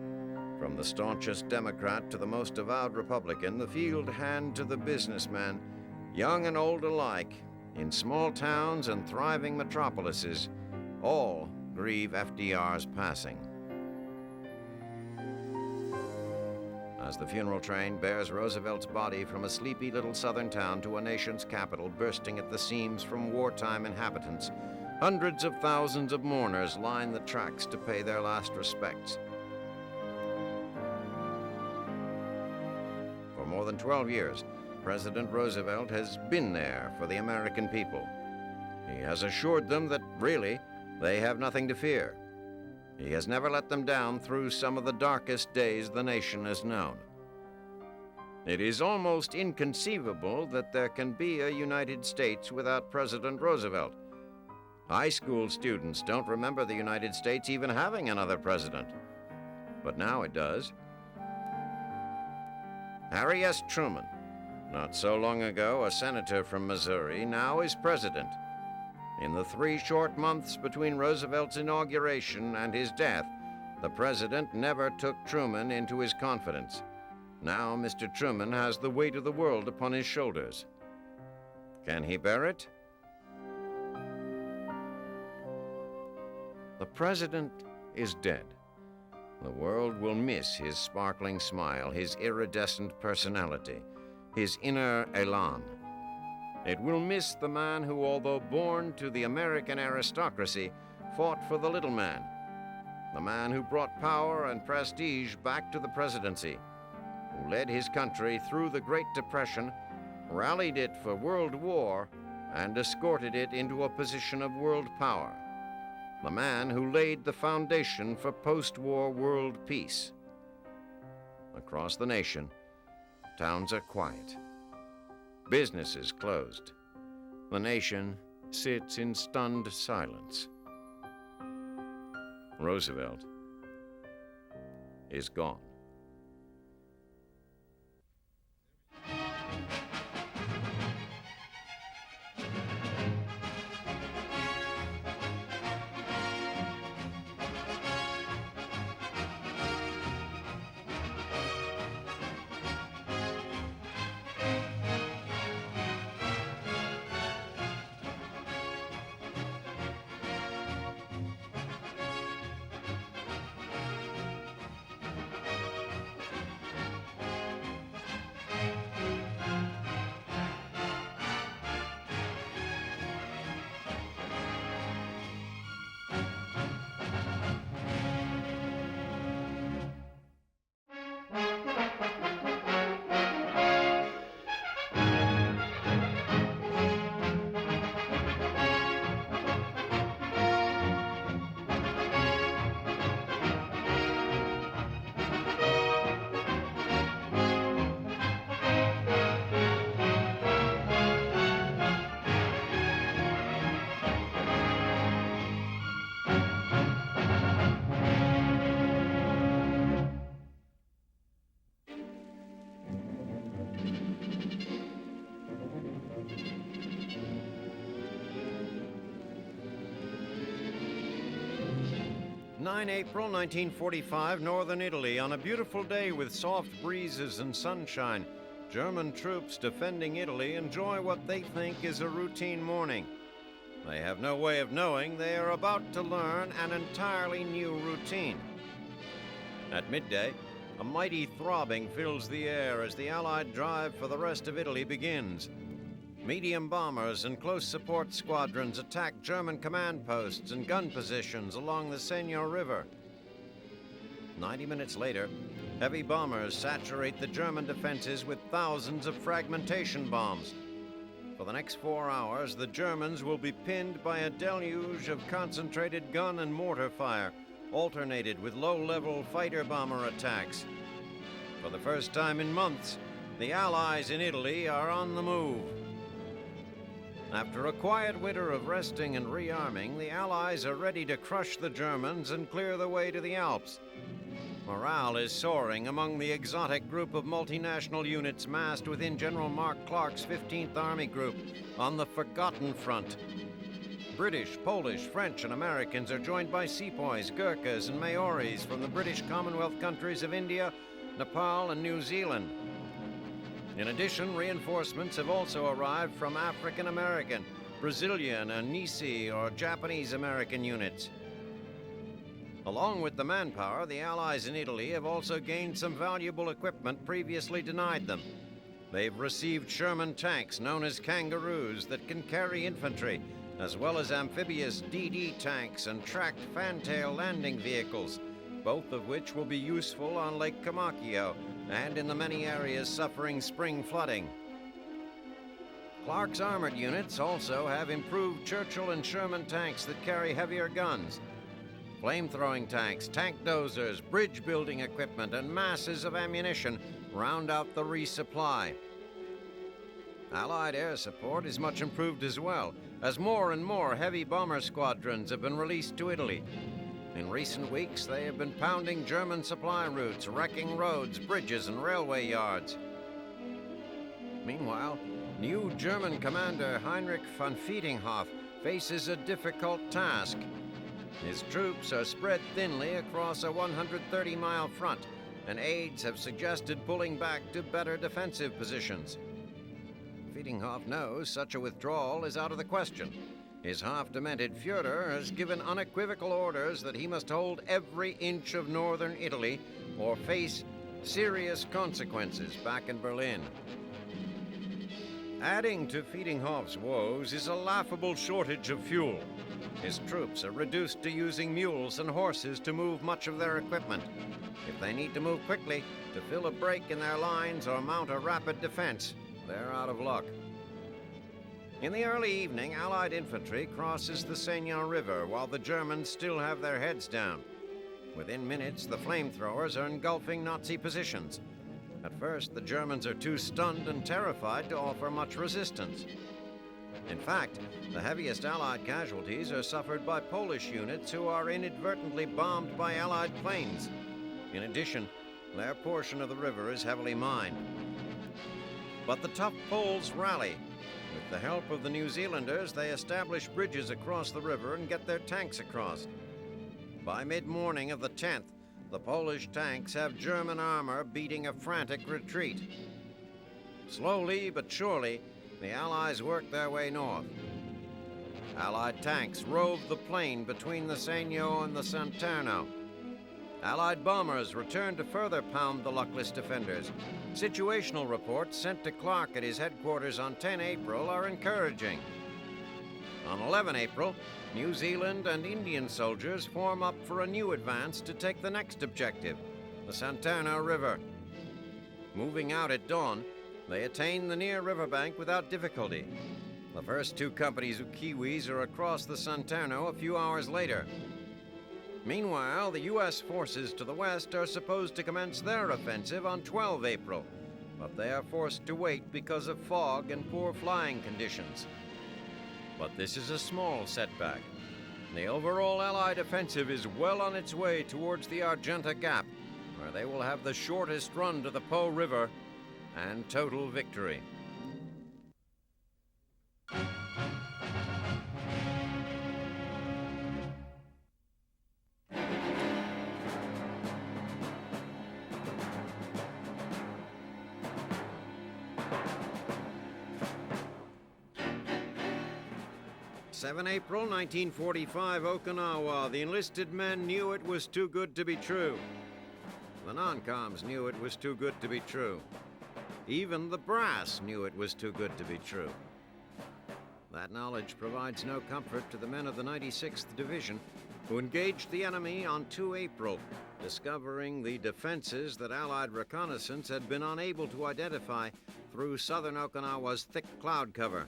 From the staunchest Democrat to the most avowed Republican, the field hand to the businessman, young and old alike, in small towns and thriving metropolises, all grieve FDR's passing. As the funeral train bears Roosevelt's body from a sleepy little southern town to a nation's capital bursting at the seams from wartime inhabitants, hundreds of thousands of mourners line the tracks to pay their last respects. For more than 12 years, President Roosevelt has been there for the American people. He has assured them that, really, they have nothing to fear. He has never let them down through some of the darkest days the nation has known. It is almost inconceivable that there can be a United States without President Roosevelt. High school students don't remember the United States even having another president. But now it does. Harry S. Truman, not so long ago a senator from Missouri, now is president. In the 3 short months between Roosevelt's inauguration and his death, the president never took Truman into his confidence. Now Mr. Truman has the weight of the world upon his shoulders. Can he bear it? The president is dead. The world will miss his sparkling smile, his iridescent personality, his inner elan. It will miss the man who, although born to the American aristocracy, fought for the little man. The man who brought power and prestige back to the presidency, who led his country through the Great Depression, rallied it for world war, and escorted it into a position of world power. The man who laid the foundation for post-war world peace. Across the nation, towns are quiet. Businesses closed. The nation sits in stunned silence. Roosevelt is gone. 9 April 1945, northern Italy. On a beautiful day with soft breezes and sunshine, German troops defending Italy enjoy what they think is a routine morning. They have no way of knowing they are about to learn an entirely new routine. At midday, a mighty throbbing fills the air as the Allied drive for the rest of Italy begins. Medium bombers and close support squadrons attack German command posts and gun positions along the Senio River. 90 minutes later, heavy bombers saturate the German defenses with thousands of fragmentation bombs. For the next 4 hours, the Germans will be pinned by a deluge of concentrated gun and mortar fire, alternated with low-level fighter-bomber attacks. For the first time in months, the Allies in Italy are on the move. After a quiet winter of resting and rearming, the Allies are ready to crush the Germans and clear the way to the Alps. Morale is soaring among the exotic group of multinational units massed within General Mark Clark's 15th Army Group on the Forgotten Front. British, Polish, French, and Americans are joined by sepoys, Gurkhas, and Maoris from the British Commonwealth countries of India, Nepal, and New Zealand. In addition, reinforcements have also arrived from African American, Brazilian, and Nisi or Japanese American units. Along with the manpower, the Allies in Italy have also gained some valuable equipment previously denied them. They've received Sherman tanks known as kangaroos that can carry infantry, as well as amphibious DD tanks and tracked fantail landing vehicles, both of which will be useful on Lake Comacchio and in the many areas suffering spring flooding. Clark's armored units also have improved Churchill and Sherman tanks that carry heavier guns. Flamethrowing tanks, tank dozers, bridge-building equipment, and masses of ammunition round out the resupply. Allied air support is much improved as well, as more and more heavy bomber squadrons have been released to Italy. In recent weeks, they have been pounding German supply routes, wrecking roads, bridges, and railway yards. Meanwhile, new German commander Heinrich von Fiedinghoff faces a difficult task. His troops are spread thinly across a 130-mile front, and aides have suggested pulling back to better defensive positions. Fiedinghoff knows such a withdrawal is out of the question. His half-demented Führer has given unequivocal orders that he must hold every inch of northern Italy or face serious consequences back in Berlin. Adding to Fiedinghoff's woes is a laughable shortage of fuel. His troops are reduced to using mules and horses to move much of their equipment. If they need to move quickly to fill a break in their lines or mount a rapid defense, they're out of luck. In the early evening, Allied infantry crosses the Senio River while the Germans still have their heads down. Within minutes, the flamethrowers are engulfing Nazi positions. At first, the Germans are too stunned and terrified to offer much resistance. In fact, the heaviest Allied casualties are suffered by Polish units who are inadvertently bombed by Allied planes. In addition, their portion of the river is heavily mined. But the tough Poles rally. With the help of the New Zealanders, they establish bridges across the river and get their tanks across. By mid-morning of the 10th, the Polish tanks have German armor beating a frantic retreat. Slowly but surely, the Allies work their way north. Allied tanks rove the plain between the Senio and the Santerno. Allied bombers return to further pound the luckless defenders. Situational reports sent to Clark at his headquarters on 10 April are encouraging. On 11 April, New Zealand and Indian soldiers form up for a new advance to take the next objective, the Santerno River. Moving out at dawn, they attain the near riverbank without difficulty. The first two companies of Kiwis are across the Santerno a few hours later. Meanwhile, the U.S. forces to the west are supposed to commence their offensive on 12 April, but they are forced to wait because of fog and poor flying conditions. But this is a small setback. The overall Allied offensive is well on its way towards the Argenta Gap, where they will have the shortest run to the Po River and total victory. 7 April 1945, Okinawa. The enlisted men knew it was too good to be true. The non-coms knew it was too good to be true. Even the brass knew it was too good to be true. That knowledge provides no comfort to the men of the 96th Division, who engaged the enemy on 2 April, discovering the defenses that Allied reconnaissance had been unable to identify through southern Okinawa's thick cloud cover.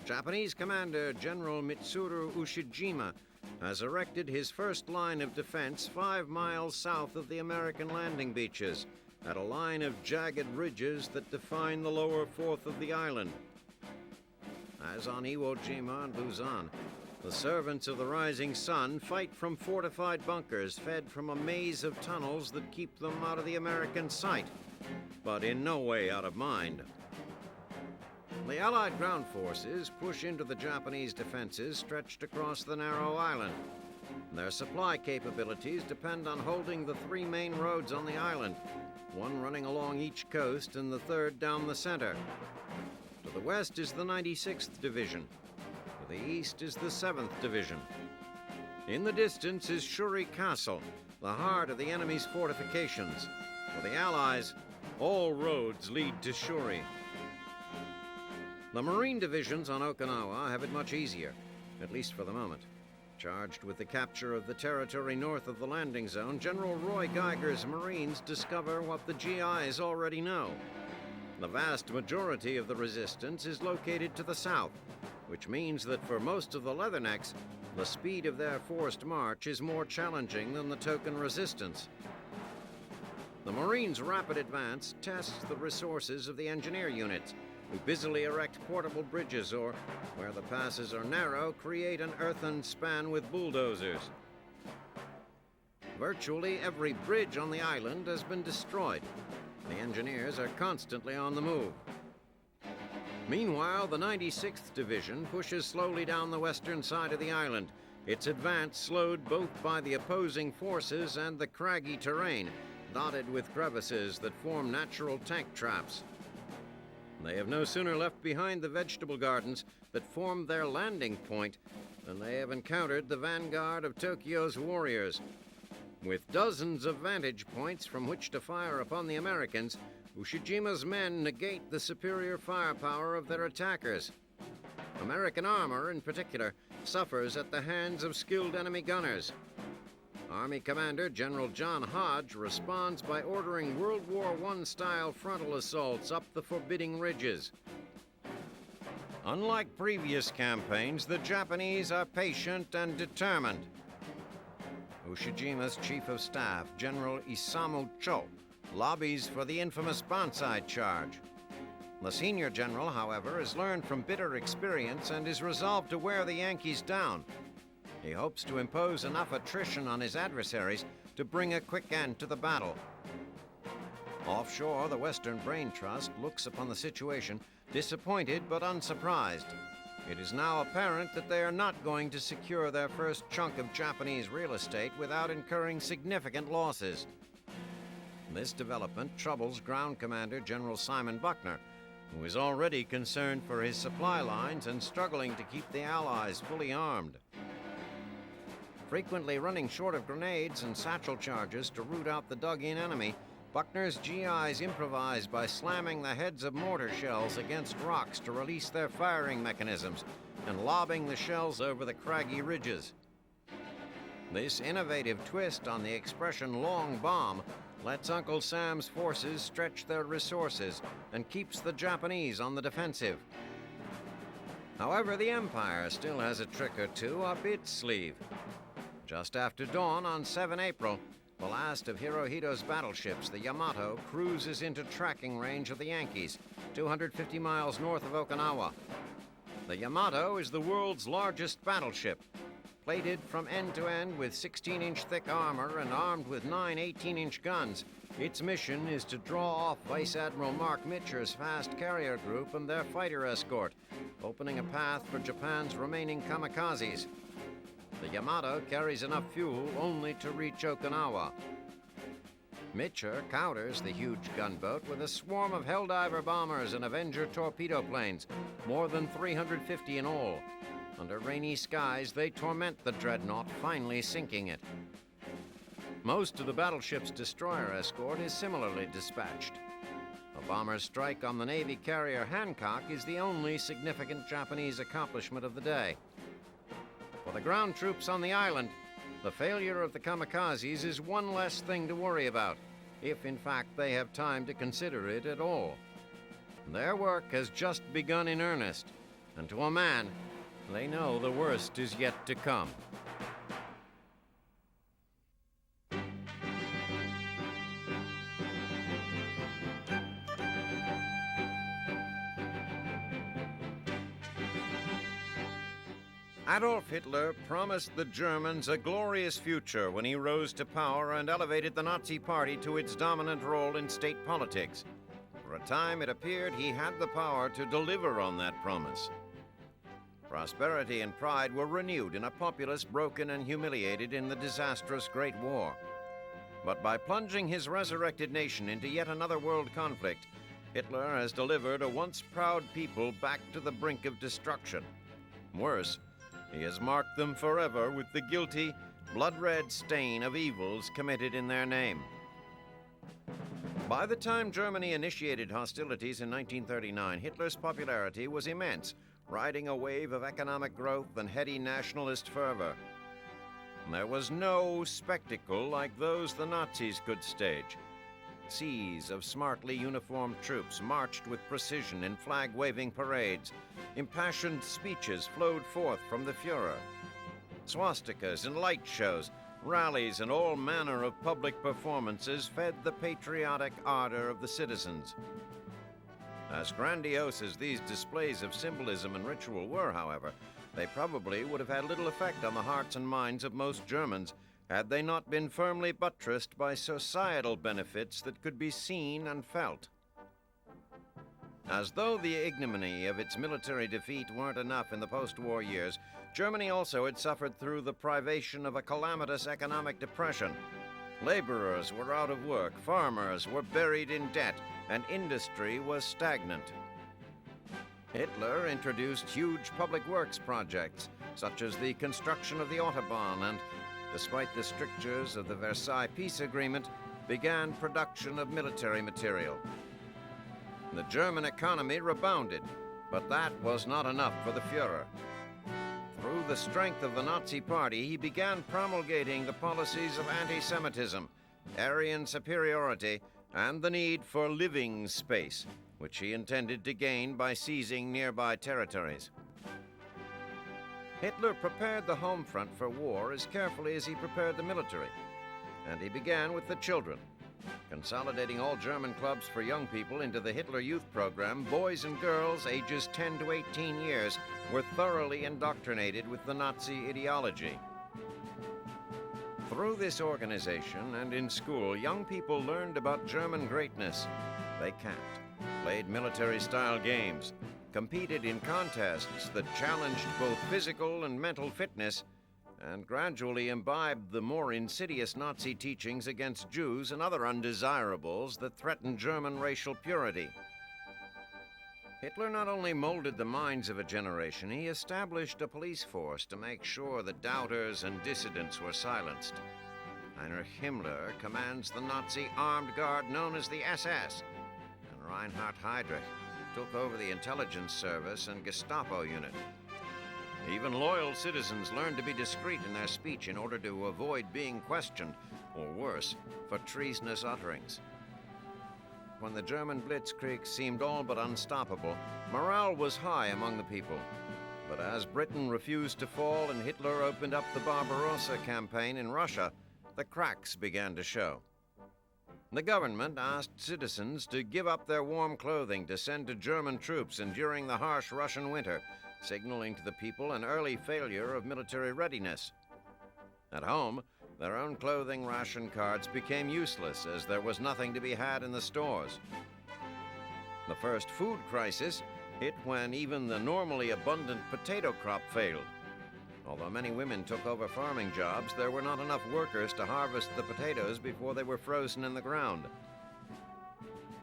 Japanese Commander General Mitsuru Ushijima has erected his first line of defense 5 miles south of the American landing beaches, at a line of jagged ridges that define the lower fourth of the island. As on Iwo Jima and Luzon, the servants of the rising sun fight from fortified bunkers fed from a maze of tunnels that keep them out of the American sight, but in no way out of mind. The Allied ground forces push into the Japanese defenses stretched across the narrow island. Their supply capabilities depend on holding the 3 main roads on the island, one running along each coast and the third down the center. To the west is the 96th Division. To the east is the 7th Division. In the distance is Shuri Castle, the heart of the enemy's fortifications. For the Allies, all roads lead to Shuri. The Marine divisions on Okinawa have it much easier, at least for the moment. Charged with the capture of the territory north of the landing zone, General Roy Geiger's Marines discover what the GIs already know. The vast majority of the resistance is located to the south, which means that for most of the Leathernecks, the speed of their forced march is more challenging than the token resistance. The Marines' rapid advance tests the resources of the engineer units, who busily erect portable bridges or, where the passes are narrow, create an earthen span with bulldozers. Virtually every bridge on the island has been destroyed. The engineers are constantly on the move. Meanwhile, the 96th Division pushes slowly down the western side of the island, its advance slowed both by the opposing forces and the craggy terrain, dotted with crevices that form natural tank traps. They have no sooner left behind the vegetable gardens that formed their landing point than they have encountered the vanguard of Tokyo's warriors. With dozens of vantage points from which to fire upon the Americans, Ushijima's men negate the superior firepower of their attackers. American armor, in particular, suffers at the hands of skilled enemy gunners. Army Commander General John Hodge responds by ordering World War I-style frontal assaults up the forbidding ridges. Unlike previous campaigns, the Japanese are patient and determined. Ushijima's Chief of Staff, General Isamu Cho, lobbies for the infamous Banzai Charge. The senior general, however, has learned from bitter experience and is resolved to wear the Yankees down. He hopes to impose enough attrition on his adversaries to bring a quick end to the battle. Offshore, the Western Brain Trust looks upon the situation disappointed but unsurprised. It is now apparent that they are not going to secure their first chunk of Japanese real estate without incurring significant losses. This development troubles Ground Commander General Simon Buckner, who is already concerned for his supply lines and struggling to keep the Allies fully armed. Frequently running short of grenades and satchel charges to root out the dug-in enemy, Buckner's GIs improvise by slamming the heads of mortar shells against rocks to release their firing mechanisms and lobbing the shells over the craggy ridges. This innovative twist on the expression long bomb lets Uncle Sam's forces stretch their resources and keeps the Japanese on the defensive. However, the Empire still has a trick or two up its sleeve. Just after dawn on 7 April, the last of Hirohito's battleships, the Yamato, cruises into tracking range of the Yankees, 250 miles north of Okinawa. The Yamato is the world's largest battleship, plated from end to end with 16-inch thick armor and armed with 9 18-inch guns. Its mission is to draw off Vice Admiral Mark Mitcher's fast carrier group and their fighter escort, opening a path for Japan's remaining kamikazes. The Yamato carries enough fuel only to reach Okinawa. Mitcher counters the huge gunboat with a swarm of Helldiver bombers and Avenger torpedo planes, more than 350 in all. Under rainy skies, they torment the dreadnought, finally sinking it. Most of the battleship's destroyer escort is similarly dispatched. A bomber strike on the Navy carrier Hancock is the only significant Japanese accomplishment of the day. For the ground troops on the island, the failure of the kamikazes is one less thing to worry about, if in fact they have time to consider it at all. Their work has just begun in earnest, and to a man, they know the worst is yet to come. Adolf Hitler promised the Germans a glorious future when he rose to power and elevated the Nazi Party to its dominant role in state politics. For a time, it appeared he had the power to deliver on that promise. Prosperity and pride were renewed in a populace broken and humiliated in the disastrous Great War. But by plunging his resurrected nation into yet another world conflict, Hitler has delivered a once proud people back to the brink of destruction. Worse, he has marked them forever with the guilty, blood-red stain of evils committed in their name. By the time Germany initiated hostilities in 1939, Hitler's popularity was immense, riding a wave of economic growth and heady nationalist fervor. There was no spectacle like those the Nazis could stage. Seas of smartly uniformed troops marched with precision in flag-waving parades. Impassioned speeches flowed forth from the Führer. Swastikas and light shows, rallies, and all manner of public performances fed the patriotic ardor of the citizens. As grandiose as these displays of symbolism and ritual were, however, they probably would have had little effect on the hearts and minds of most Germans had they not been firmly buttressed by societal benefits that could be seen and felt. As though the ignominy of its military defeat weren't enough in the post-war years, Germany also had suffered through the privation of a calamitous economic depression. Laborers were out of work, farmers were buried in debt, and industry was stagnant. Hitler introduced huge public works projects, such as the construction of the Autobahn, and, despite the strictures of the Versailles Peace Agreement, began production of military material. The German economy rebounded, but that was not enough for the Führer. Through the strength of the Nazi Party, he began promulgating the policies of anti-Semitism, Aryan superiority, and the need for living space, which he intended to gain by seizing nearby territories. Hitler prepared the home front for war as carefully as he prepared the military, and he began with the children. Consolidating all German clubs for young people into the Hitler Youth Program, boys and girls ages 10 to 18 years were thoroughly indoctrinated with the Nazi ideology. Through this organization and in school, young people learned about German greatness. They camped, played military-style games, competed in contests that challenged both physical and mental fitness, and gradually imbibed the more insidious Nazi teachings against Jews and other undesirables that threatened German racial purity. Hitler not only molded the minds of a generation, he established a police force to make sure that doubters and dissidents were silenced. Heinrich Himmler commands the Nazi armed guard known as the SS, and Reinhard Heydrich took over the intelligence service and Gestapo unit. Even loyal citizens learned to be discreet in their speech in order to avoid being questioned, or worse, for treasonous utterings. When the German blitzkrieg seemed all but unstoppable, morale was high among the people. But as Britain refused to fall and Hitler opened up the Barbarossa campaign in Russia, the cracks began to show. The government asked citizens to give up their warm clothing to send to German troops enduring the harsh Russian winter, signaling to the people an early failure of military readiness. At home, their own clothing ration cards became useless as there was nothing to be had in the stores. The first food crisis hit when even the normally abundant potato crop failed. Although many women took over farming jobs, there were not enough workers to harvest the potatoes before they were frozen in the ground.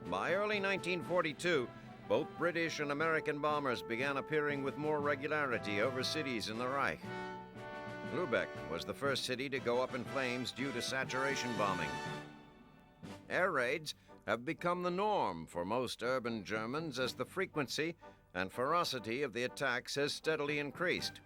By early 1942, both British and American bombers began appearing with more regularity over cities in the Reich. Lübeck was the first city to go up in flames due to saturation bombing. Air raids have become the norm for most urban Germans as the frequency and ferocity of the attacks has steadily increased.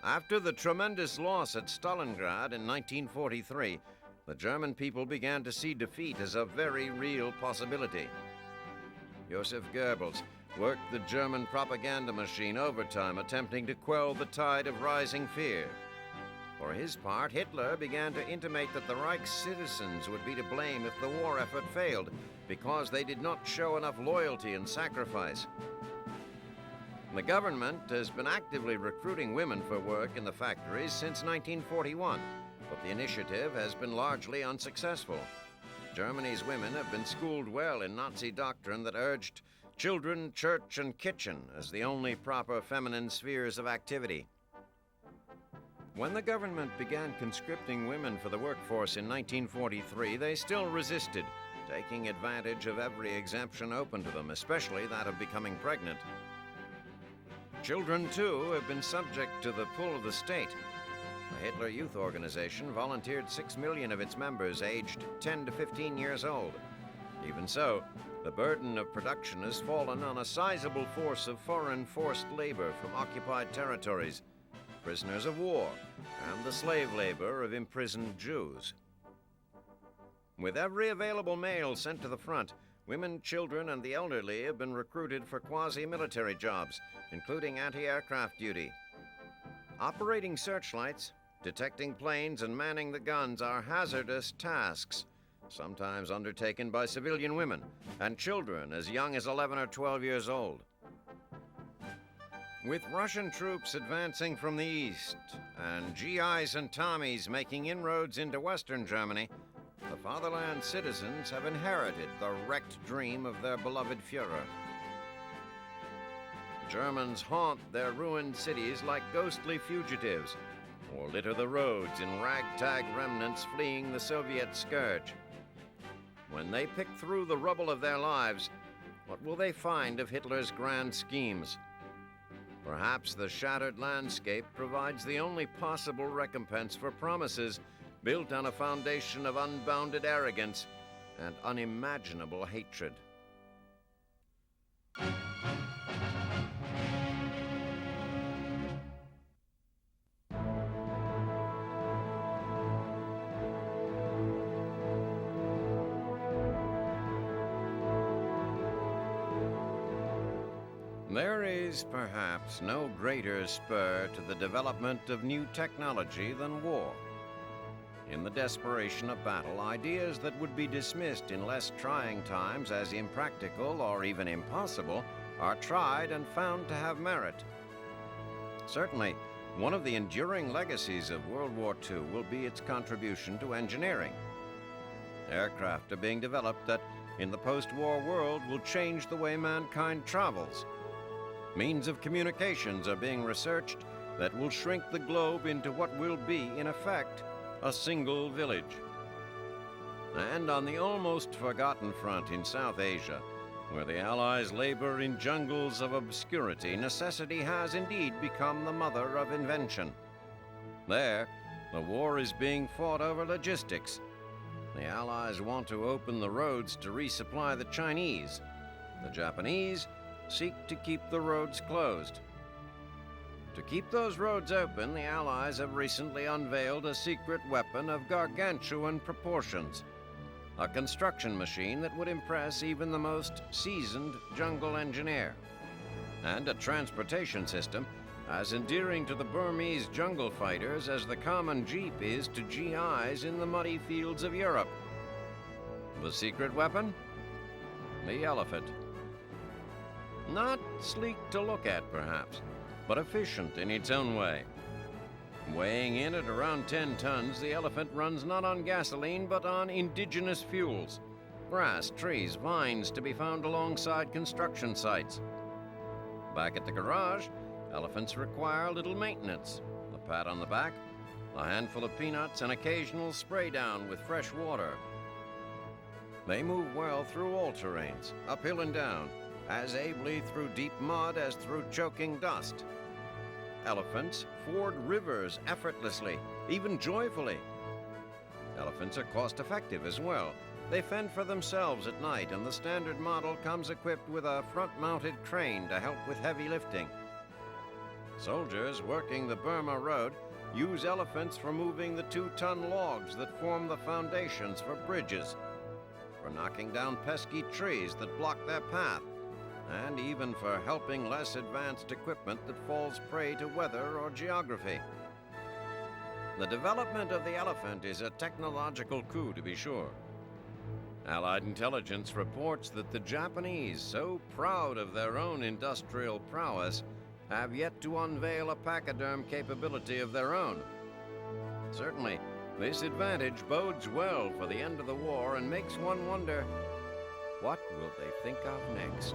After the tremendous loss at Stalingrad in 1943, the German people began to see defeat as a very real possibility. Joseph Goebbels worked the German propaganda machine overtime, attempting to quell the tide of rising fear. For his part, Hitler began to intimate that the Reich's citizens would be to blame if the war effort failed, because they did not show enough loyalty and sacrifice. The government has been actively recruiting women for work in the factories since 1941, but the initiative has been largely unsuccessful. Germany's women have been schooled well in Nazi doctrine that urged children, church, and kitchen as the only proper feminine spheres of activity. When the government began conscripting women for the workforce in 1943, they still resisted, taking advantage of every exemption open to them, especially that of becoming pregnant. Children, too, have been subject to the pull of the state. The Hitler Youth Organization volunteered 6 million of its members aged 10 to 15 years old. Even so, the burden of production has fallen on a sizable force of foreign forced labor from occupied territories, prisoners of war, and the slave labor of imprisoned Jews. With every available male sent to the front, women, children, and the elderly have been recruited for quasi-military jobs, including anti-aircraft duty. Operating searchlights, detecting planes, and manning the guns are hazardous tasks, sometimes undertaken by civilian women and children as young as 11 or 12 years old. With Russian troops advancing from the east and GIs and Tommies making inroads into Western Germany, the fatherland citizens have inherited the wrecked dream of their beloved Führer. Germans haunt their ruined cities like ghostly fugitives, or litter the roads in ragtag remnants fleeing the Soviet scourge. When they pick through the rubble of their lives, what will they find of Hitler's grand schemes? Perhaps the shattered landscape provides the only possible recompense for promises built on a foundation of unbounded arrogance and unimaginable hatred. There is perhaps no greater spur to the development of new technology than war. In the desperation of battle, ideas that would be dismissed in less trying times as impractical or even impossible are tried and found to have merit. Certainly, one of the enduring legacies of World War II will be its contribution to engineering. Aircraft are being developed that, in the post-war world, will change the way mankind travels. Means of communications are being researched that will shrink the globe into what will be, in effect, a single village. And on the almost forgotten front in South Asia, where the Allies labor in jungles of obscurity, necessity has indeed become the mother of invention. There, the war is being fought over logistics. The Allies want to open the roads to resupply the Chinese. The Japanese seek to keep the roads closed. To keep those roads open, the Allies have recently unveiled a secret weapon of gargantuan proportions, a construction machine that would impress even the most seasoned jungle engineer, and a transportation system as endearing to the Burmese jungle fighters as the common jeep is to GIs in the muddy fields of Europe. The secret weapon? The elephant. Not sleek to look at, perhaps, but efficient in its own way. Weighing in at around 10 tons, the elephant runs not on gasoline, but on indigenous fuels. Grass, trees, vines to be found alongside construction sites. Back at the garage, elephants require little maintenance. A pat on the back, a handful of peanuts, and occasional spray down with fresh water. They move well through all terrains, uphill and down, as ably through deep mud as through choking dust. Elephants ford rivers effortlessly, even joyfully. Elephants are cost-effective as well. They fend for themselves at night, and the standard model comes equipped with a front-mounted crane to help with heavy lifting. Soldiers working the Burma Road use elephants for moving the 2-ton logs that form the foundations for bridges, for knocking down pesky trees that block their path, and even for helping less advanced equipment that falls prey to weather or geography. The development of the elephant is a technological coup, to be sure. Allied intelligence reports that the Japanese, so proud of their own industrial prowess, have yet to unveil a pachyderm capability of their own. Certainly, this advantage bodes well for the end of the war and makes one wonder, what will they think of next?